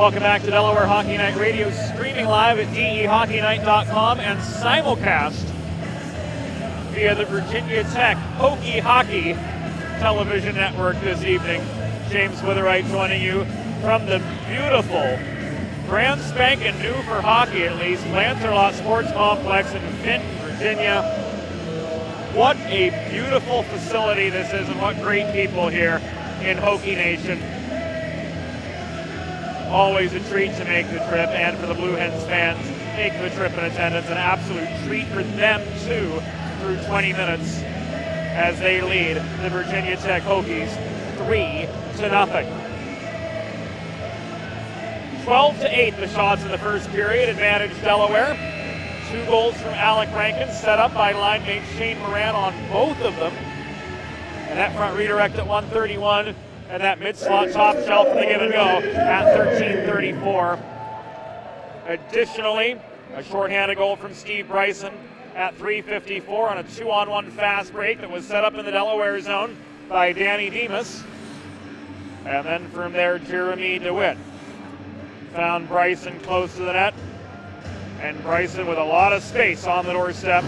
Welcome back to Delaware Hockey Night Radio, streaming live at DEHockeyNight.com and simulcast via the Virginia Tech Hokie Hockey television network this evening. James Witherite joining you from the beautiful, brand spanking new for hockey at least, Lancerlot Sports Complex in Vinton, Virginia. What a beautiful facility this is, and what great people here in Hokie Nation. Always a treat to make the trip, and for the Blue Hens fans making the trip in attendance, an absolute treat for them too through 20 minutes as they lead the Virginia Tech Hokies 3-0. 12-8 the shots in the first period, advantage Delaware. 2 goals from Alec Rankin, set up by line mate Shane Moran on both of them. And that front redirect at 131. And that mid-slot top shelf for the give and go at 13:34. Additionally, a shorthanded goal from Steve Bryson at 3:54 on a 2-on-1 fast break that was set up in the Delaware zone by Danny Demas. And then from there, Jeremy DeWitt found Bryson close to the net. And Bryson, with a lot of space on the doorstep,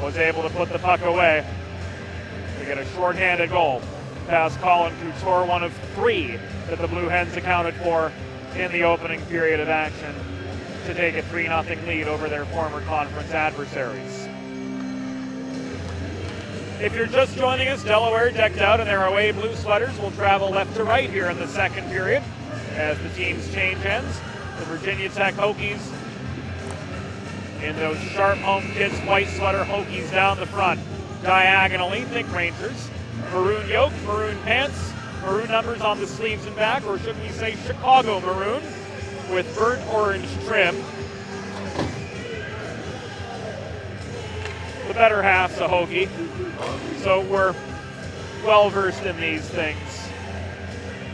was able to put the puck away to get a shorthanded goal past Colin Couture, one of 3 that the Blue Hens accounted for in the opening period of action to take a 3-0 lead over their former conference adversaries. If you're just joining us, Delaware decked out in their away blue sweaters will travel left to right here in the second period as the teams change ends. The Virginia Tech Hokies in those sharp home kits, white sweater Hokies down the front. Diagonally, think Rangers. Maroon yoke, maroon pants, maroon numbers on the sleeves and back, or should we say Chicago maroon, with burnt orange trim. The better half's a Hokie, so we're well versed in these things,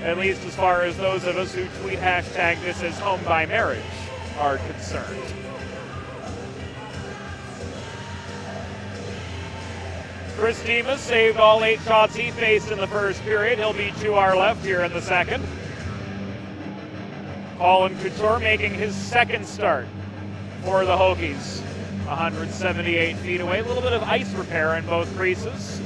at least as far as those of us who tweet hashtag this as home by marriage are concerned. Chris Demas saved all 8 shots he faced in the first period. He'll be to our left here in the second. Colin Couture making his second start for the Hokies. 178 feet away. A little bit of ice repair in both creases.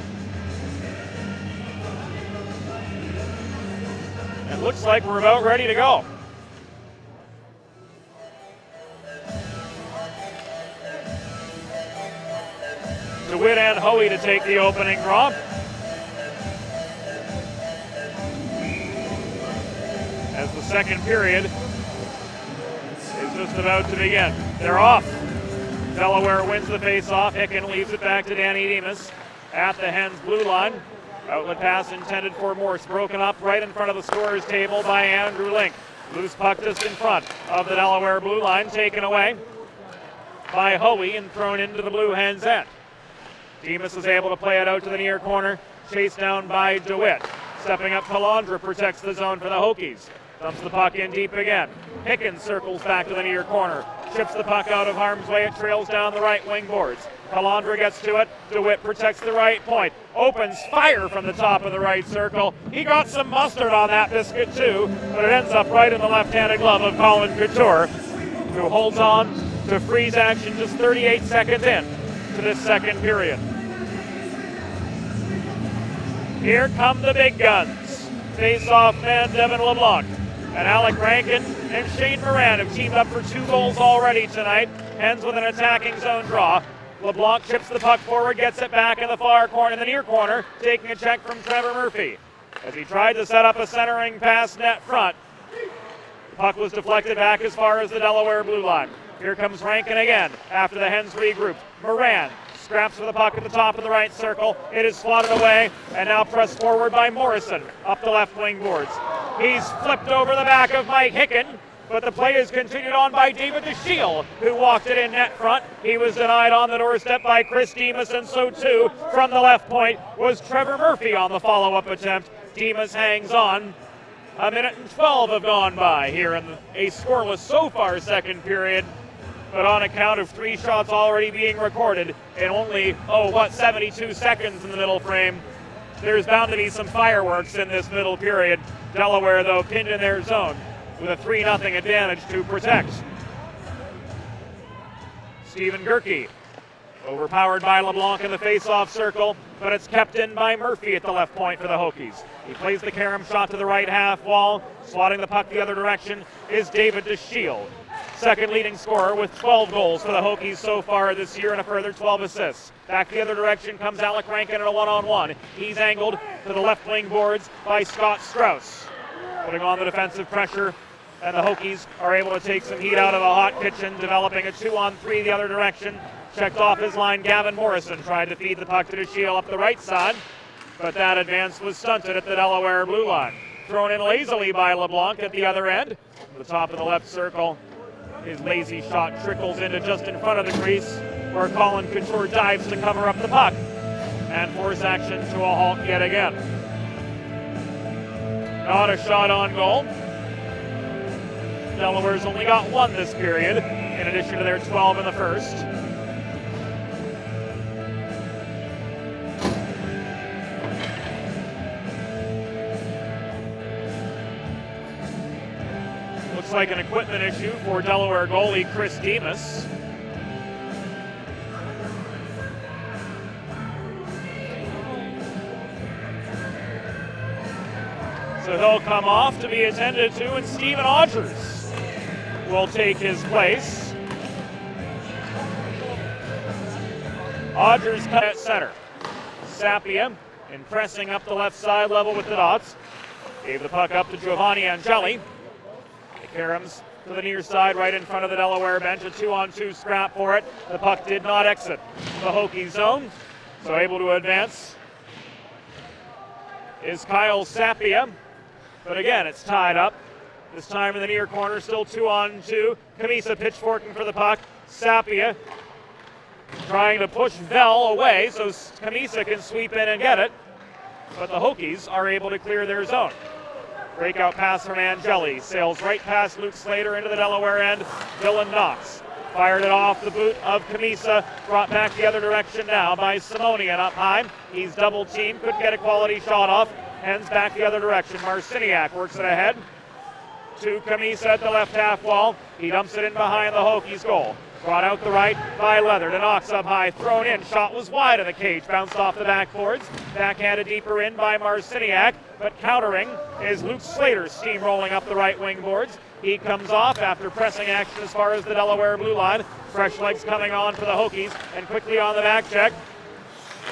It looks like we're about ready to go. DeWitt and Hoey to take the opening draw. As the second period is just about to begin. They're off. Delaware wins the face-off. Hicken leaves it back to Danny Demas at the Hens blue line. Outlet pass intended for Morse. Broken up right in front of the scorer's table by Andrew Link. Loose puck just in front of the Delaware blue line. Taken away by Hoey and thrown into the Blue Hens' end. Demas is able to play it out to the near corner, chased down by DeWitt. Stepping up, Calandra protects the zone for the Hokies. Dumps the puck in deep again. Hicken circles back to the near corner. Chips the puck out of harm's way. It trails down the right wing boards. Calandra gets to it. DeWitt protects the right point. Opens fire from the top of the right circle. He got some mustard on that biscuit too, but it ends up right in the left-handed glove of Colin Couture, who holds on to freeze action just 38 seconds in to this second period. Here come the big guns. Face-off man Devin LeBlanc and Alec Rankin and Shane Moran have teamed up for 2 goals already tonight. Ends with an attacking zone draw. LeBlanc chips the puck forward, gets it back in the far corner, in the near corner, taking a check from Trevor Murphy. As he tried to set up a centering pass net front, the puck was deflected back as far as the Delaware blue line. Here comes Rankin again after the Hens regroup. Moran scraps for the puck at the top of the right circle. It is slotted away and now pressed forward by Morrison up the left wing boards. He's flipped over the back of Mike Hicken, but the play is continued on by David DeShiel, who walked it in net front. He was denied on the doorstep by Chris Demas, and so too from the left point was Trevor Murphy on the follow-up attempt. Demas hangs on. A minute and 12 have gone by here in a scoreless so far second period. But on account of 3 shots already being recorded in only, 72 seconds in the middle frame, there's bound to be some fireworks in this middle period. Delaware, though, pinned in their zone with a 3-0 advantage to protect. Stephen Gerke, overpowered by LeBlanc in the face-off circle, but it's kept in by Murphy at the left point for the Hokies. He plays the carom shot to the right half wall. Swatting the puck the other direction is David DeShield. Second leading scorer with 12 goals for the Hokies so far this year and a further 12 assists. Back the other direction comes Alec Rankin in a one-on-one. He's angled to the left wing boards by Scott Strauss. Putting on the defensive pressure, and the Hokies are able to take some heat out of a hot kitchen, developing a 2-on-3 the other direction. Checked off his line, Gavin Morrison tried to feed the puck to DeShield up the right side, but that advance was stunted at the Delaware blue line. Thrown in lazily by LeBlanc at the other end. The top of the left circle, his lazy shot trickles into just in front of the crease, where Colin Couture dives to cover up the puck and force action to a halt yet again. Not a shot on goal. Delaware's only got one this period, in addition to their 12 in the first. Looks like an equipment issue for Delaware goalie Chris Demas. So he'll come off to be attended to, and Stephen Odgers will take his place. Odgers cut at center. Sapia in pressing up the left side level with the dots. Gave the puck up to Giovanni Angeli. The Caroms to the near side right in front of the Delaware bench. A 2-on-2 scrap for it. The puck did not exit the Hokie zone, so able to advance is Kyle Sapia. But again, it's tied up. This time in the near corner, still 2-on-2. Camisa pitchforking for the puck. Sapia trying to push Vel away so Camisa can sweep in and get it. But the Hokies are able to clear their zone. Breakout pass from Angeli. Sails right past Luke Slater into the Delaware end. Dylan Knox fired it off the boot of Camisa. Brought back the other direction now by Simonian up high. He's double teamed. Couldn't get a quality shot off. Hands back the other direction. Marciniak works it ahead to Camisa at the left half wall. He dumps it in behind the Hokies goal. Brought out the right by Leather to Knox up high. Thrown in. Shot was wide of the cage. Bounced off the backboards. Backhanded deeper in by Marciniak. But countering is Luke Slater steamrolling up the right wing boards. He comes off after pressing action as far as the Delaware blue line. Fresh legs coming on for the Hokies. And quickly on the back check,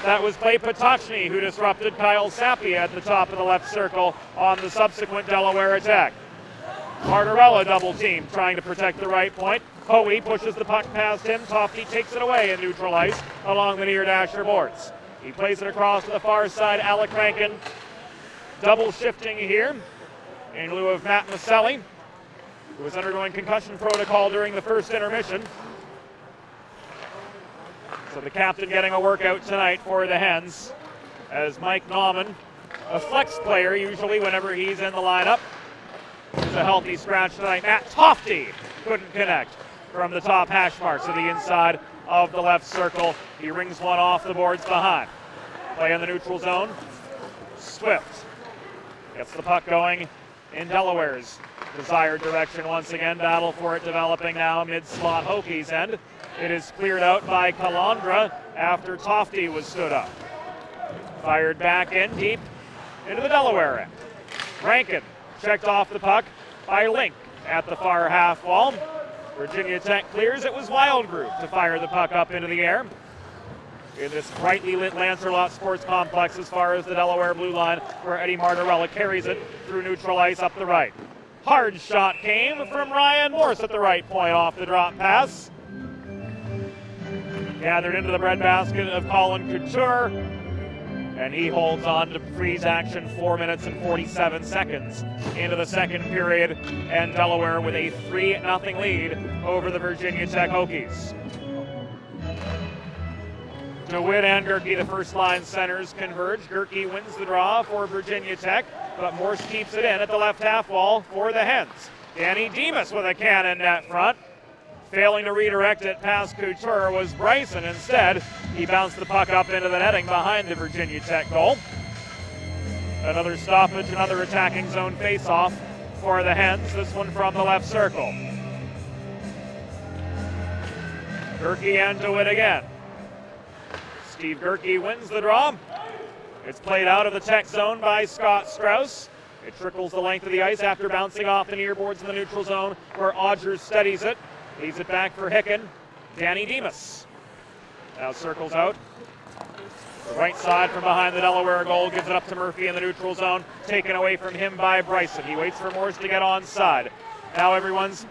that was Clay Potocny who disrupted Kyle Sapia at the top of the left circle on the subsequent Delaware attack. Martorella double team trying to protect the right point. Hoey pushes the puck past him. Tofty takes it away in neutral ice along the near dasher boards. He plays it across to the far side. Alec Rankin double shifting here in lieu of Matt Maselli, who was undergoing concussion protocol during the first intermission. So the captain getting a workout tonight for the Hens, as Mike Nauman, a flex player usually whenever he's in the lineup. There's a healthy scratch tonight. Matt Tofty couldn't connect from the top hash marks to the inside of the left circle. He rings one off the boards behind. Play in the neutral zone. Swift gets the puck going in Delaware's desired direction once again. Battle for it developing now mid-slot Hokies end. It is cleared out by Calandra after Tofty was stood up. Fired back in deep into the Delaware end. Rankin checked off the puck by Link at the far half wall. Virginia Tech clears. It was Wild Group to fire the puck up into the air in this brightly lit Lancerlot Sports Complex as far as the Delaware blue line, where Eddie Martorella carries it through neutral ice up the right. Hard shot came from Ryan Morse at the right point off the drop pass. Gathered into the breadbasket of Colin Couture, and he holds on to freeze action 4 minutes and 47 seconds into the second period, and Delaware with a 3-0 lead over the Virginia Tech Hokies. DeWitt and Gerke, the first line centers, converge. Gerke wins the draw for Virginia Tech, but Morse keeps it in at the left half wall for the Hens. Danny Demas with a cannon net front. Failing to redirect it past Couture was Bryson. Instead, he bounced the puck up into the netting behind the Virginia Tech goal. Another stoppage, another attacking zone face-off for the Hens, this one from the left circle. Gerke and DeWitt again. Steve Gerke wins the draw. It's played out of the tech zone by Scott Strauss. It trickles the length of the ice after bouncing off the near boards in the neutral zone, where Odgers steadies it. Leaves it back for Hicken. Danny Demas now circles out. The right side from behind the Delaware goal, gives it up to Murphy in the neutral zone, taken away from him by Bryson. He waits for Morse to get onside. Now everyone's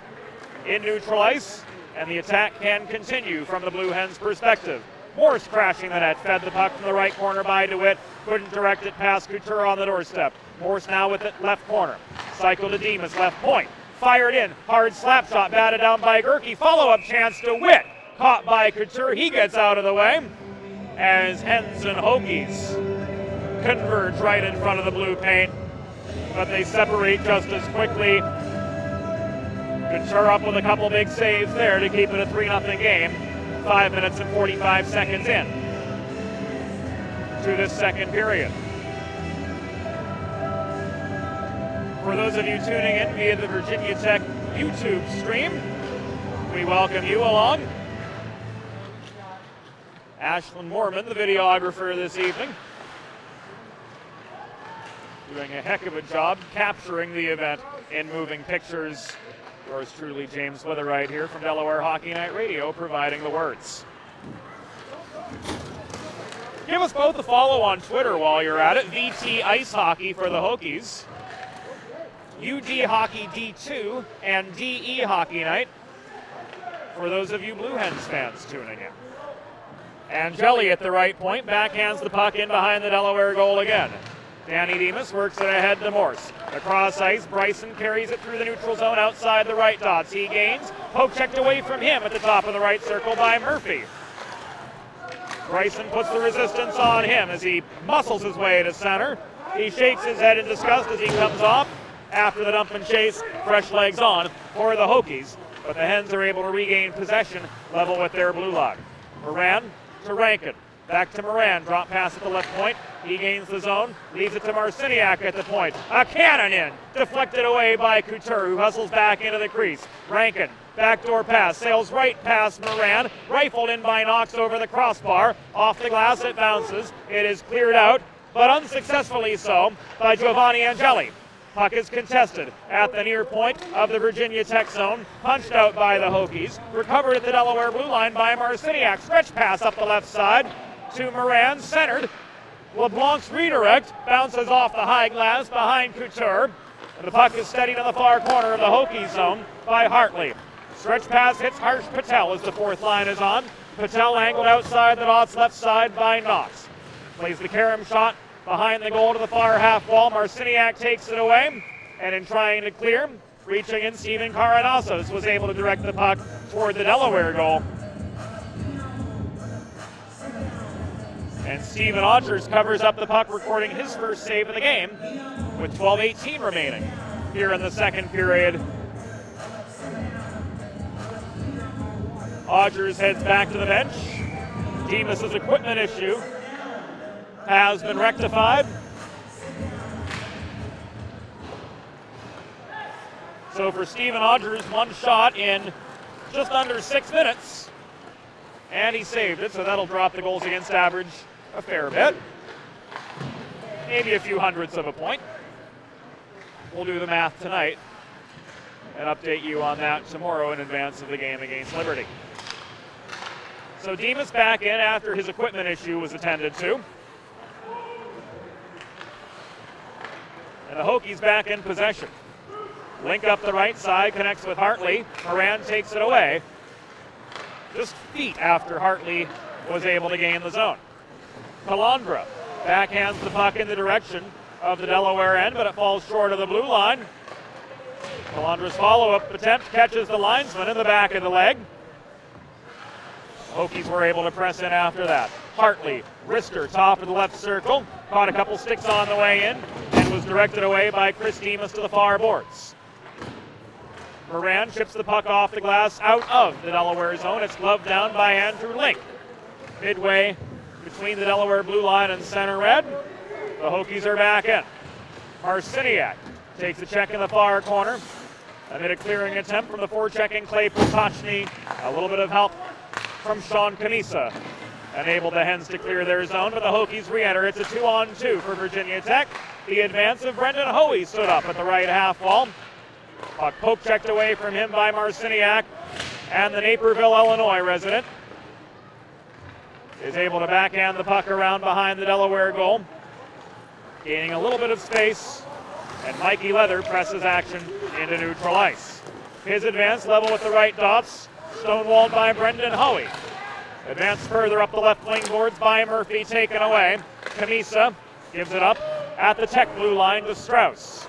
in neutral ice, and the attack can continue from the Blue Hens' perspective. Morse crashing the net, fed the puck from the right corner by DeWitt, couldn't direct it past Couture on the doorstep. Morse now with it left corner. Cycle to Demas, left point. Fired in, hard slap shot, batted down by Gerke. Follow-up chance to DeWitt, caught by Couture. He gets out of the way as Hens and Hokies converge right in front of the blue paint, but they separate just as quickly. Couture up with a couple big saves there to keep it a 3-0 game. 5 minutes and 45 seconds in to this second period. For those of you tuning in via the Virginia Tech YouTube stream, we welcome you along. Ashlyn Moorman, the videographer this evening, doing a heck of a job capturing the event in moving pictures. Yours truly, James Witherite here from Delaware Hockey Night Radio, providing the words. Give us both a follow on Twitter while you're at it. VT Ice Hockey for the Hokies, UD Hockey D2, and DE Hockey Night for those of you Blue Hens fans tuning in. Angeli at the right point, backhands the puck in behind the Delaware goal again. Danny Demas works it ahead to Morse. Across ice, Bryson carries it through the neutral zone outside the right dots. He gains, poke checked away from him at the top of the right circle by Murphy. Bryson puts the resistance on him as he muscles his way to center. He shakes his head in disgust as he comes off. After the dump and chase, fresh legs on for the Hokies, but the Hens are able to regain possession level with their blue line. Moran to Rankin. Back to Moran, drop pass at the left point. He gains the zone, leaves it to Marciniak at the point. A cannon in, deflected away by Couture, who hustles back into the crease. Rankin, backdoor pass, sails right past Moran, rifled in by Knox over the crossbar. Off the glass it bounces. It is cleared out, but unsuccessfully so, by Giovanni Angeli. Puck is contested at the near point of the Virginia Tech zone, punched out by the Hokies, recovered at the Delaware blue line by Marciniak. Stretch pass up the left side to Moran, centered. LeBlanc's redirect bounces off the high glass behind Couture. And the puck is steadied in the far corner of the Hokies zone by Hartley. Stretch pass hits Harsh Patel as the fourth line is on. Patel angled outside the dots left side by Knox. Plays the carom shot behind the goal to the far half wall. Marciniak takes it away, and in trying to clear, reaching in, Steven Caranasos was able to direct the puck toward the Delaware goal. And Steven Odgers covers up the puck, recording his first save of the game with 12:18 remaining here in the second period. Odgers heads back to the bench. Demas' equipment issue has been rectified. So for Steven Odgers, one shot in just under 6 minutes, and he saved it, so that'll drop the goals against average a fair bit. Maybe a few hundredths of a point. We'll do the math tonight and update you on that tomorrow in advance of the game against Liberty. So Demas back in after his equipment issue was attended to. And the Hokies back in possession. Link up the right side, connects with Hartley. Moran takes it away. Just feet after Hartley was able to gain the zone. Calandra backhands the puck in the direction of the Delaware end, but it falls short of the blue line. Calandra's follow-up attempt catches the linesman in the back of the leg. Hokies were able to press in after that. Hartley, wrister, top of the left circle, caught a couple sticks on the way in, and was directed away by Chris Demas to the far boards. Moran chips the puck off the glass out of the Delaware zone. It's gloved down by Andrew Link. Midway between the Delaware blue line and center red, the Hokies are back in. Marciniak takes a check in the far corner. Amid a clearing attempt from the forechecking Clay Potocny. A little bit of help from Sean Camisa. Enabled the Hens to clear their zone, but the Hokies re-enter. It's a 2-on-2 for Virginia Tech. The advance of Brendan Hoey stood up at the right half wall. Puck poke checked away from him by Marciniak, and the Naperville, Illinois resident is able to backhand the puck around behind the Delaware goal, gaining a little bit of space, and Mikey Leather presses action into neutral ice. His advance level with the right dots, stonewalled by Brendan Hoey. Advance further up the left wing boards by Murphy, taken away. Camisa gives it up at the Tech blue line to Strauss.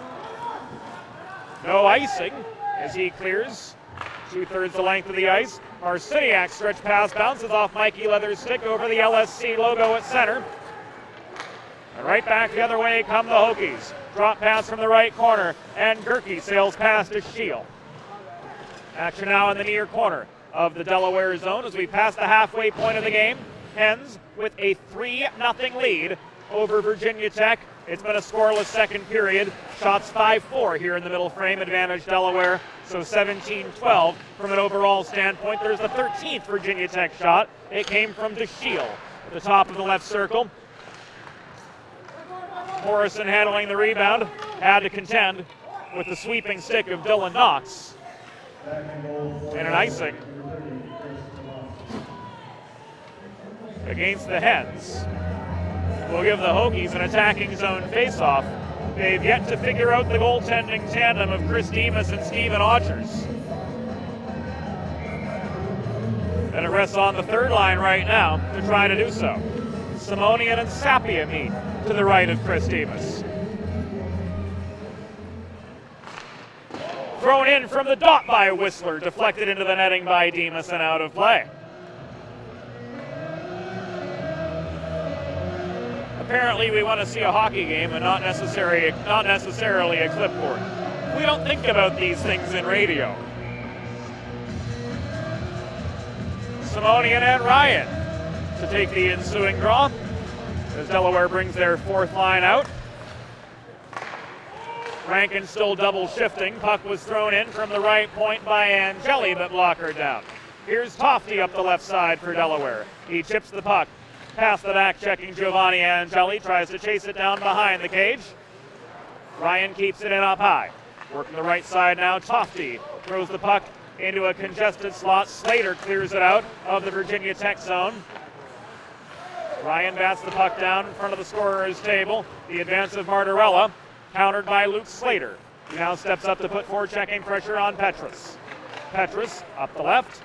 No icing as he clears 2/3 the length of the ice. Marciniak's stretch pass bounces off Mikey Leather's stick over the LSC logo at center. And right back the other way come the Hokies. Drop pass from the right corner, and Gerke sails past to Shield. Action now in the near corner of the Delaware zone as we pass the halfway point of the game. Hens with a 3-0 lead over Virginia Tech. It's been a scoreless second period. Shots 5-4 here in the middle frame, advantage Delaware. So 17-12 from an overall standpoint. There's the 13th Virginia Tech shot. It came from DeShiel at the top of the left circle. Morrison handling the rebound, had to contend with the sweeping stick of Dylan Knox. And an icing against the Hens will give the Hokies an attacking zone faceoff. They've yet to figure out the goaltending tandem of Chris Demas and Steven Auters. And it rests on the third line right now to try to do so. Simonian and Sapia meet to the right of Chris Demas. Thrown in from the dot by Whistler, deflected into the netting by Demas and out of play. Apparently we want to see a hockey game and not necessarily a clipboard. We don't think about these things in radio. Simonian and Ryan to take the ensuing draw as Delaware brings their fourth line out. Rankin still double shifting. Puck was thrown in from the right point by Angeli, but blocked her down. Here's Tofty up the left side for Delaware. He chips the puck past the back checking Giovanni Angeli, tries to chase it down behind the cage. Ryan keeps it in up high. Working the right side now, Tofty throws the puck into a congested slot. Slater clears it out of the Virginia Tech zone. Ryan bats the puck down in front of the scorer's table. The advance of Martorella, countered by Luke Slater. He now steps up to put forechecking pressure on Petrus. Petrus up the left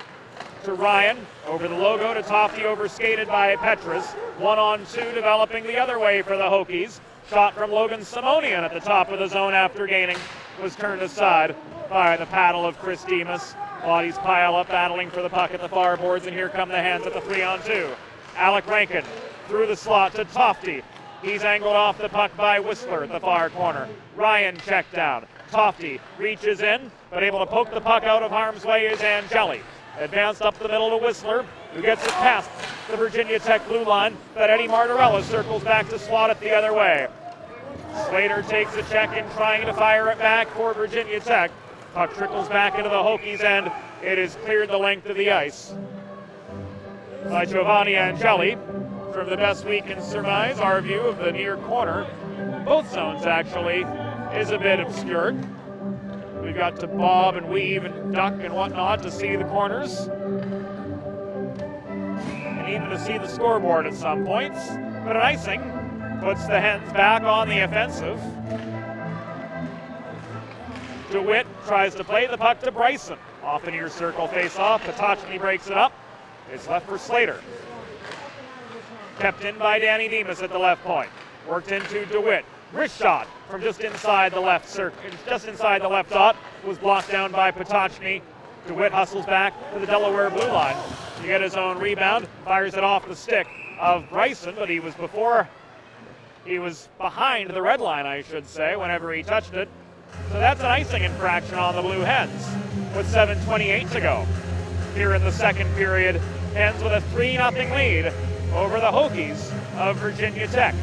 to Ryan, over the logo to Tofty, overskated by Petrus. 1-on-2 developing the other way for the Hokies. Shot from Logan Simonian at the top of the zone after gaining was turned aside by the paddle of Chris Demas. Bodies pile up battling for the puck at the far boards, and here come the Hens at the 3-on-2. Alec Rankin through the slot to Tofty. He's angled off the puck by Whistler at the far corner. Ryan checked down. Tofty reaches in, but able to poke the puck out of harm's way is Angeli. Advanced up the middle to Whistler, who gets it past the Virginia Tech blue line, but Eddie Martorella circles back to slot it the other way. Slater takes a check in, trying to fire it back for Virginia Tech. Puck trickles back into the Hokies' end. It is cleared the length of the ice by Giovanni Angeli. From the best we can surmise, our view of the near corner, both zones actually, is a bit obscured. We've got to bob and weave and duck and whatnot to see the corners, and even to see the scoreboard at some points. But an icing puts the Hens back on the offensive. DeWitt tries to play the puck to Bryson. Off the near circle face-off. Potocny breaks it up. It's left for Slater. Kept in by Danny Demas at the left point. Worked into DeWitt. Wrist shot from just inside the left circle, just inside the left dot, was blocked down by Potocny. DeWitt hustles back to the Delaware blue line to get his own rebound. Fires it off the stick of Bryson, but he was behind the red line, I should say, whenever he touched it. So that's an icing infraction on the Blue Hens with 7:28 to go here in the second period. Hens with a 3-0 lead over the Hokies of Virginia Tech.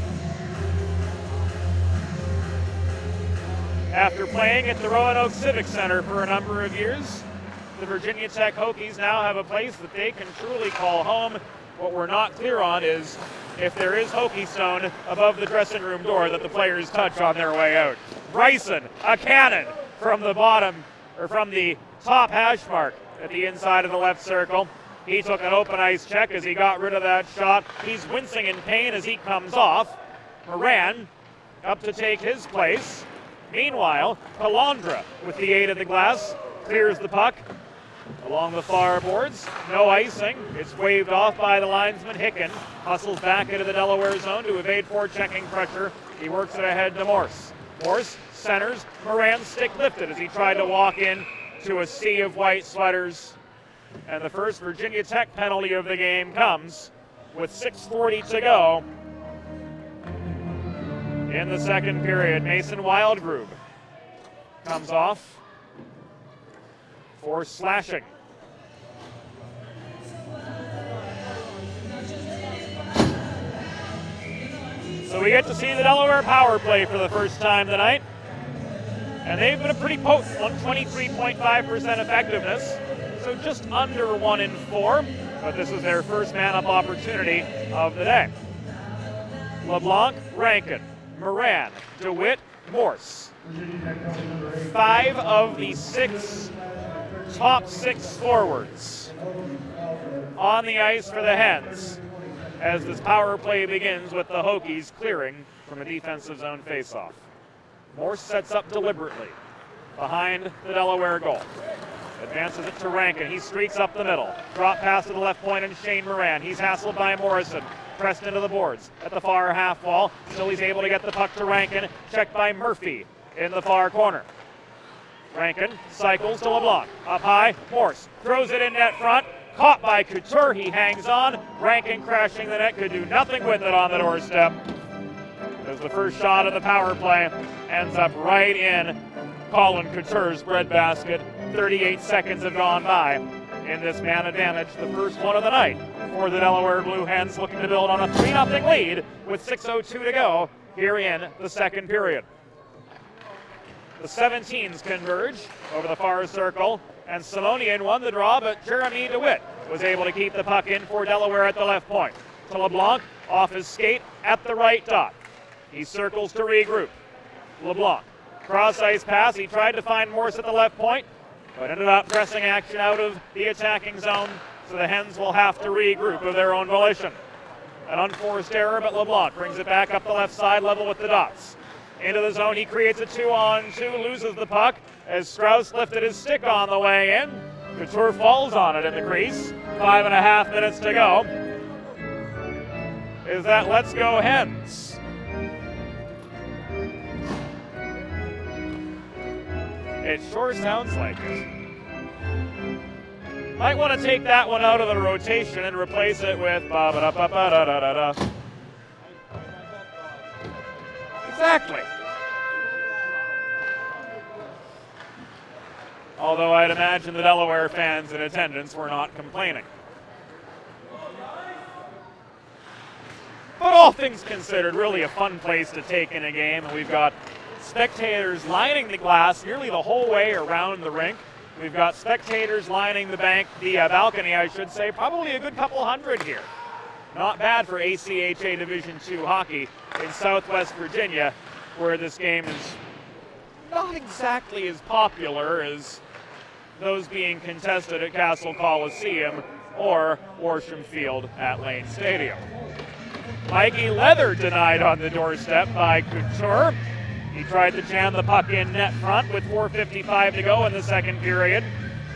After playing at the Roanoke Civic Center for a number of years, the Virginia Tech Hokies now have a place that they can truly call home. What we're not clear on is if there is Hokie Stone above the dressing room door that the players touch on their way out. Bryson, a cannon from the bottom, or from the top hash mark at the inside of the left circle. He took an open ice check as he got rid of that shot. He's wincing in pain as he comes off. Moran up to take his place. Meanwhile, Calandra, with the aid of the glass, clears the puck along the far boards. No icing. It's waved off by the linesman. Hicken hustles back into the Delaware zone to evade forechecking pressure. He works it ahead to Morse. Morse centers. Moran's stick lifted as he tried to walk in to a sea of white sweaters. And the first Virginia Tech penalty of the game comes with 6:40 to go in the second period. Mason Wildgrove comes off for slashing. So we get to see the Delaware power play for the first time tonight. And they've been a pretty potent one, 23.5% effectiveness. So just under 1 in 4. But this is their first man-up opportunity of the day. LeBlanc, Rankin, Moran, DeWitt, Morse. 5 of the 6 top 6 forwards on the ice for the Hens as this power play begins with the Hokies clearing from a defensive zone faceoff. Morse sets up deliberately behind the Delaware goal. Advances it to Rankin. He streaks up the middle. Drop pass to the left point and Shane Moran. He's hassled by Morrison. Pressed into the boards at the far half wall. Still he's able to get the puck to Rankin. Checked by Murphy in the far corner. Rankin cycles to LeBlanc. Up high, Morse throws it in net front. Caught by Couture, he hangs on. Rankin crashing the net, could do nothing with it on the doorstep. As the first shot of the power play ends up right in Colin Couture's breadbasket. 38 seconds have gone by in this man advantage, the first one of the night for the Delaware Blue Hens, looking to build on a 3-0 lead with 6:02 to go here in the second period. The 17s converge over the far circle, and Simonian won the draw, but Jeremy DeWitt was able to keep the puck in for Delaware at the left point. To LeBlanc, off his skate at the right dot. He circles to regroup. LeBlanc, cross-ice pass. He tried to find Morse at the left point, but ended up pressing action out of the attacking zone, so the Hens will have to regroup of their own volition. An unforced error, but LeBlanc brings it back up the left side, level with the dots. Into the zone, he creates a 2-on-2, loses the puck as Strauss lifted his stick on the way in. Couture falls on it in the crease. 5.5 minutes to go. Is that Let's Go Hens? It sure sounds like it. Might want to take that one out of the rotation and replace it with ba-ba-da-ba-ba-da-da-da-da. Exactly. Although I'd imagine the Delaware fans in attendance were not complaining. But all things considered, really a fun place to take in a game. And we've got spectators lining the glass nearly the whole way around the rink. We've got spectators lining the balcony, I should say, probably a good couple hundred here. Not bad for ACHA Division II hockey in Southwest Virginia, where this game is not exactly as popular as those being contested at Castle Coliseum or Worsham Field at Lane Stadium. Mikey Leather denied on the doorstep by Couture. He tried to jam the puck in net front with 4:55 to go in the second period.